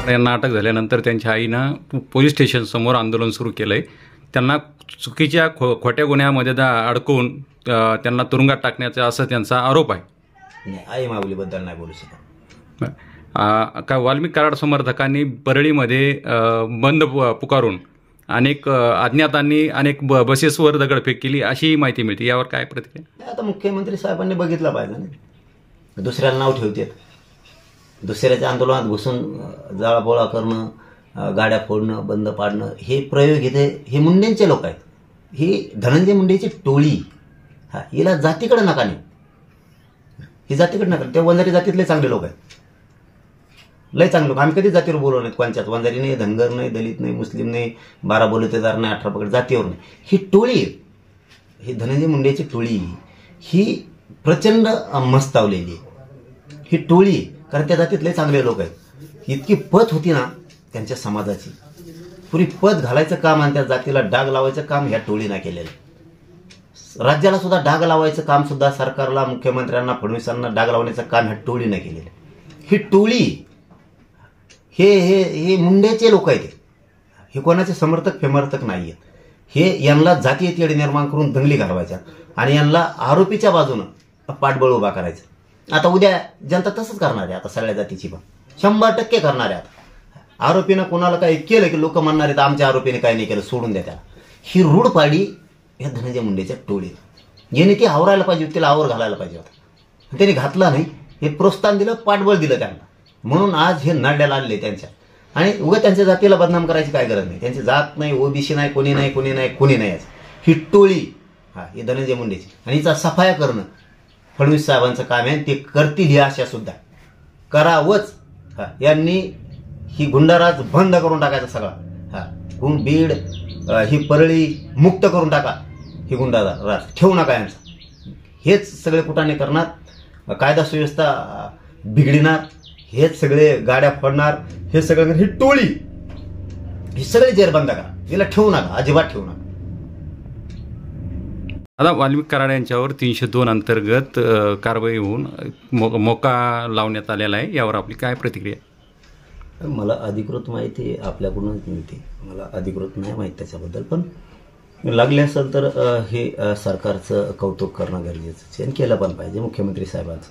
यांना अटक झाल्यानंतर त्यांच्या आईनं पोलीस स्टेशन समोर आंदोलन सुरू केलंय। त्यांना चुकीच्या खोट्या गुन्ह्यामध्ये अडकवून त्यांना तुरुंगात टाकण्याचा असं त्यांचा आरोप आहे। नाही, आई माऊलीबद्दल नाही बोलू शकत। का वाल्मिक कराड समर्थकांनी परळीमध्ये बंद पुकारून अनेक अज्ञातांनी अनेक बसेसवर दगडफेक केली अशी माहिती मिळते, यावर काय प्रतिक्रिया? आता मुख्यमंत्री साहेबांनी बघितलं पाहिजे ना, दुसऱ्याला नाव ठेवतात, दुसऱ्याच्या आंदोलनात घुसून जाळपोळा करणं, गाड्या फोडणं, बंद पाडणं, हे प्रयोग इथे हे मुंडेंचे लोक आहेत। ही धनंजय मुंडेची टोळी, हिला जातीकडे नका नाही, ही जातीकडे नका। त्या वंजारी जातीतले चांगले लोक आहेत, लय चांगले लोक। आम्ही कधी जातीवर बोलवलं नाहीत, कोणच्याच वंजारी नाही, धनगर नाही, दलित नाही, मुस्लिम नाही, 12 बलुतेदार नाही, 18 पकड, जातीवर नाही। ही टोळी, ही धनंजय मुंडेची टोळी, ही प्रचंड मस्तावलेली आहे ही टोळी, कारण त्या जातीतले चांगले लोक आहेत। इतकी पत होती ना त्यांच्या समाजाची, पुरी पत घालायचं काम आणि त्या जातीला डाग लावायचं काम ह्या टोळीनं केलेलं। राज्याला सुद्धा डाग लावायचं काम सुद्धा सरकारला, मुख्यमंत्र्यांना, फडणवीसांना डाग लावण्याचं काम ह्या टोळीनं केलेलं। ही टोळी हे हे हे मुंडेचे लोक आहेत, हे कोणाचे समर्थक फेमर्थक नाही आहेत। हे यांना जातीय तेढ निर्माण करून दंगली घालवायच्या आणि यांना आरोपीच्या बाजूनं पाठबळ उभा करायचं। आता उद्या जनता तसंच करणार आहे, आता सगळ्या जातीची पण 100% करणार आहे। आता आरोपीनं कोणाला काही केलं की लोक म्हणणार आहेत आमच्या आरोपीने काही नाही केलं, सोडून द्या त्याला। ही रूढ पाडी या धनंजय मुंडेच्या टोळीत, याने ती आवरायला पाहिजे, तिला आवर घालायला पाहिजे होता, त्याने घातला नाही। हे प्रोत्साहन दिलं, पाठबळ दिलं त्यांना, म्हणून आज हे नाड्याला आणले त्यांच्या। आणि उगा त्यांच्या जातीला बदनाम करायची काय गरज नाही, त्यांची जात नाही, ओबीसी नाही, कोणी नाही, कोणी नाही, कोणी नाही। ही टोळी ही धनंजय मुंडेची, आणि हिचा सफाया करणं फडणवीस साहेबांचं काम आहे, ते करतील ही आशा सुद्धा करावंच। यांनी ही गुंडाराज बंद करून टाकायचा सगळा, बीड ही परळी मुक्त करून टाका, ही गुंडाराज ठेवू नका यांचा। हेच सगळे कुटाने करणार, कायदा सुव्यवस्था बिघडणार, हेच सगळे गाड्या फोडणार, हे सगळं ही टोळी, ही सगळे जेरबंद करा, हिला ठेवू नका, अजिबात ठेवू नका। आता वाल्मिक कराड यांच्यावर 302 अंतर्गत कारवाई होऊन मोका लावण्यात आलेला आहे, यावर आपली काय प्रतिक्रिया? मला अधिकृत माहिती आपल्याकडूनच मिळते, मला अधिकृत नाही माहिती त्याच्याबद्दल, पण लागले असेल तर हे सरकारचं कौतुक करणं गरजेचं आहे आणि केलं पण पाहिजे मुख्यमंत्री साहेबांचं,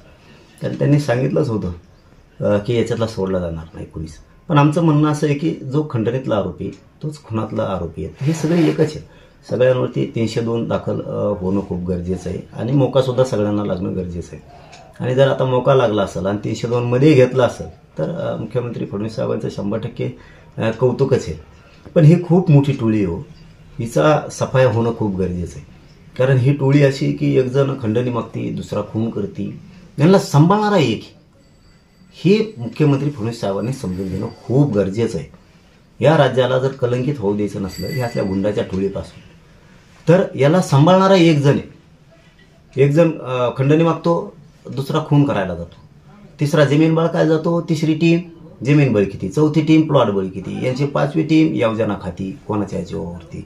कारण त्यांनी सांगितलंच होतं की याच्यातला सोडला जाणार नाही कुणीच। पण आमचं म्हणणं असं आहे की जो खंडणीतला आरोपी तोच खुनातला आरोपी आहे, हे सगळे एकच आहे। सगळ्यांवरती 302 दाखल होणं खूप गरजेचं आहे आणि मोकासुद्धा सगळ्यांना लागणं गरजेचं आहे। आणि जर आता मोका लागला असेल आणि 302 मध्ये घेतला असेल तर मुख्यमंत्री फडणवीस साहेबांचं 100% कौतुकच आहे। पण ही खूप मोठी टोळी हो, हिचा सफाया होणं खूप गरजेचं आहे, कारण ही टोळी अशी की एक जण खंडणी मागती, दुसरा खून करती, यांना सांभाळणारा एक, हे मुख्यमंत्री फडणवीस साहेबांनी समजून घेणं खूप गरजेचं आहे। या राज्याला जर कलंकित होऊ द्यायचं नसलं ह्यातल्या गुंडाच्या टोळीपासून, तर याला सांभाळणारा एक जण आहे। एक जण खंडणी मागतो, दुसरा खून करायला जातो, तिसरा जमीन बळकायला जातो, तिसरी टीम जमीन बळकिती, चौथी टीम प्लॉट बळकिती, यांची 5वी टीम योजना खाती कोणाच्या याच्यावरती,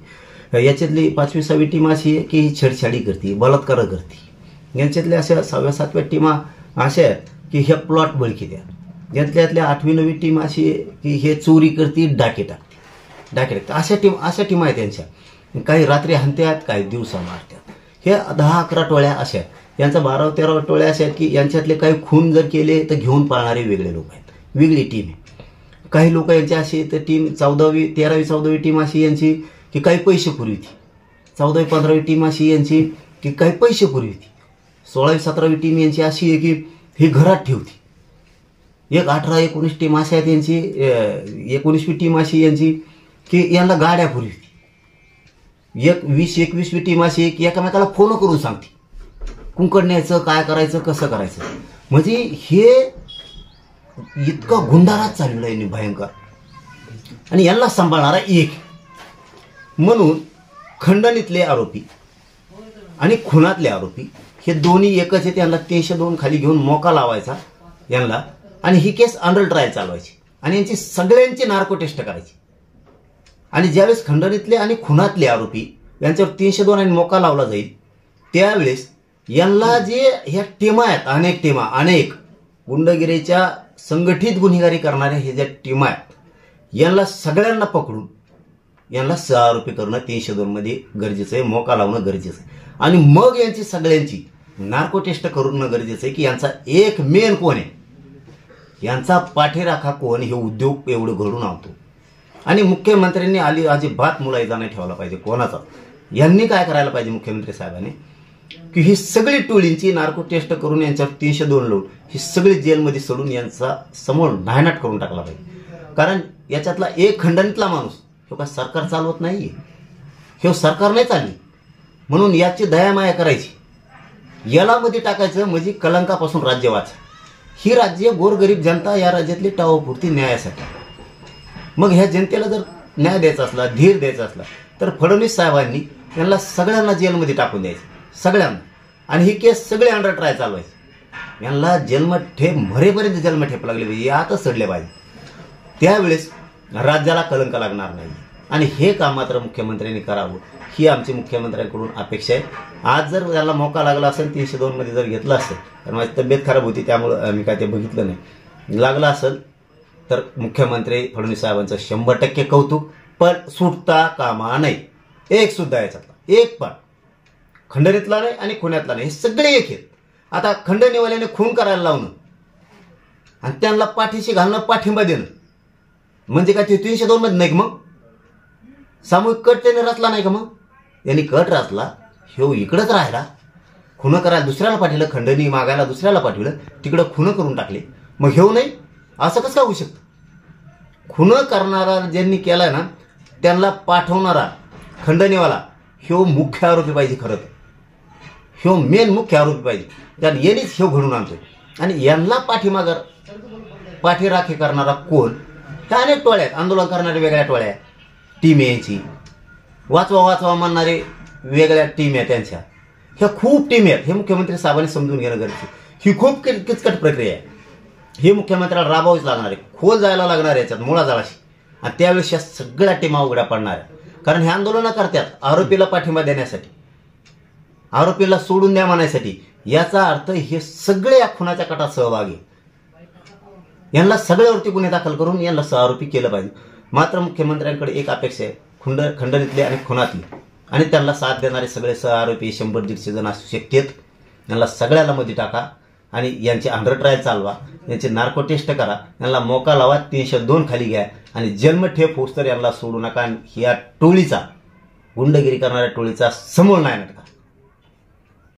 याच्यातली 5वी 6वी टीम अशी आहे की ही छेडछाडी करते, बलात्कार करते, यांच्यातल्या अशा 6व्या 7व्या टीमा अशा आहेत की ह्या प्लॉट बळकित्या, यातल्या 8वी 9वी टीम अशी आहे की हे चोरी करते, डाके टाकते, अशा टीम आहेत त्यांच्या। काही रात्री हाणत्यात, काही दिवसा मारतात, हे 10-11 टोळ्या अशा आहेत। यांचा 12-13 टोळ्या अशा आहेत की यांच्यातले काही खून जर केले तर घेऊन पाळणारे वेगळे लोक आहेत, वेगळी टीम आहे। काही लोक यांची अशी तर टीम 13वी 14वी टीम अशी यांची की काही पैसे पुरविती, 14वी 15वी टीम अशी यांची की काही पैसे पुरविती, 16वी 17वी टीम यांची अशी आहे की ही घरात ठेवती, एक 18-19 टीम अशा आहेत यांची, 19वी टीम अशी यांची की यांना गाड्या पुरविती, एक 20-21वी टीम अशी आहे की एकामेकाला फोन करून सांगते कुंकड न्यायचं, काय करायचं, कसं करायचं। म्हणजे हे इतका गुंडाराज चाललेला आहे भयंकर, आणि यांना सांभाळणारा एक। म्हणून खंडणीतले आरोपी आणि खुनातले आरोपी हे दोन्ही एकच आहेत, यांना 302 खाली घेऊन मोका लावायचा यांना, आणि ही केस अंडर ट्रायल चालवायची आणि यांची सगळ्यांची नार्को टेस्ट करायची। आणि ज्यावेळेस खंडणीतले आणि खुनातले आरोपी यांच्यावर 302 आणि मोका लावला जाईल त्यावेळेस यांना जे ह्या टीमा आहेत, अनेक गुंडगिरीच्या संघटित गुन्हेगारी करणाऱ्या हे ज्या टीमा आहेत यांना सगळ्यांना पकडून यांना 6 आरोपी करणं 302 मध्ये गरजेचं आहे, मोका लावणं गरजेचं आहे. आणि मग यांची सगळ्यांची नार्को टेस्ट करणं गरजेचं आहे की यांचा एक मेन कोण आहे, यांचा पाठीराखा कोण, हे उद्योग एवढं घडून आणतो. आणि मुख्यमंत्र्यांनी अजिबात मुलायजा नाही ठेवला पाहिजे कोणाचा. यांनी काय करायला पाहिजे मुख्यमंत्री साहेबांनी, की ही सगळी टोळींची नार्को टेस्ट करून यांच्यावर 302 लावून ही सगळी जेलमध्ये सोडून यांचा समोर नायनाट करून टाकला पाहिजे. कारण याच्यातला एक खंडणीतला माणूस हे काय सरकार चालवत नाहीये, हे सरकार नाही चालली, म्हणून याची दयामाया करायची, याला मध्ये टाकायचं म्हणजे कलंकापासून राज्य वाच. ही राज्य गोरगरीब जनता या राज्यातली टावपुरती न्यायासाठी. मग ह्या जनतेला जर न्याय द्यायचा असला, धीर द्यायचा असला, तर फडणवीस साहेबांनी यांना सगळ्यांना जेलमध्ये टाकून द्यायचं, सगळ्यांना. आणि ही केस सगळे अंडर ट्राय चालवायची. यांना जन्मठेप मरेपर्यंत जन्मठेप लागली पाहिजे, आतच सडले पाहिजे. त्यावेळेस राज्याला कलंक लागणार नाही. आणि हे काम मात्र मुख्यमंत्र्यांनी करावं ही आमची मुख्यमंत्र्यांकडून अपेक्षा आहे. आज जर त्याला मौका लागला असेल 302 मध्ये जर घेतला असेल, कारण माझी तब्येत खराब होती त्यामुळे मी काय ते बघितलं नाही, लागला असेल तर मुख्यमंत्री फडणवीस साहेबांचं 100% कौतुक. पण सुटता कामा नाही एक सुद्धा, याच्यातला एक पण खंडणीतला नाही आणि खुण्यातला नाही, हे सगळे एक आहेत. आता खंडणीवाल्याने खून करायला लावणं आणि त्यांना पाठीशी घालणं, पाठिंबा देणं म्हणजे काय ते 302 मध्ये नाही. मग सामूहिक कट त्याने रचला नाही का? मग यांनी कट रचला, ह्यो इकडंच राहिला, खुनं करायला दुसऱ्याला पाठवलं, खंडणी मागायला दुसऱ्याला पाठवलं, तिकडं खुनं करून टाकले. मग ह्यो नाही, असं कसं काय होऊ शकतं? खुनं करणारा ज्यांनी केलाय ना त्यांना पाठवणारा खंडणीवाला ह्यो मुख्य आरोपी पाहिजे. खरं तर ह्यो मेन मुख्य आरोपी पाहिजे, कारण यांनीच ह्यो घडून आणतोय. आणि यांना पाठीराखी करणारा कोण? त्या अनेक टोळ्या आहेत, आंदोलन करणारे वेगळ्या टोळ्या, टीम आहे यांची, वाचवा वाचवा म्हणणारे वेगळ्या टीम आहे त्यांच्या, ह्या खूप टीम आहेत. हे मुख्यमंत्री साहेबांनी समजून घेणं गरजेचं. ही खूप किचकट प्रक्रिया आहे, हे मुख्यमंत्र्याला राबावीच लागणार आहे, खोल जायला लागणार आहे याच्यात मुळाजाळाशी. आणि त्यावेळेस या सगळ्या टीमा उघड्या पडणार आहे. कारण हे आंदोलनं करतात आरोपीला पाठिंबा देण्यासाठी, आरोपीला सोडून द्या म्हणायसाठी. याचा अर्थ हे सगळे या खुनाच्या कटात सहभागी, यांना सगळ्यावरती गुन्हे दाखल करून यांना सहआरोपी केलं पाहिजे. मात्र मुख्यमंत्र्यांकडे एक अपेक्षा आहे, खंडणीतले आणि खुनातले आणि त्यांना साथ देणारे सगळे सहआरोपी 100-150 जण असू शकतात. यांना सगळ्याला मध्ये टाका आणि यांची अंडर ट्रायल चालवा, यांची नार्को टेस्ट करा, यांना मोका लावा, 302 खाली घ्या आणि जन्मठेप होस तर यांना सोडू नका. आणि या टोळीचा, गुंडगिरी करणाऱ्या टोळीचा समूळ नायनाट करा.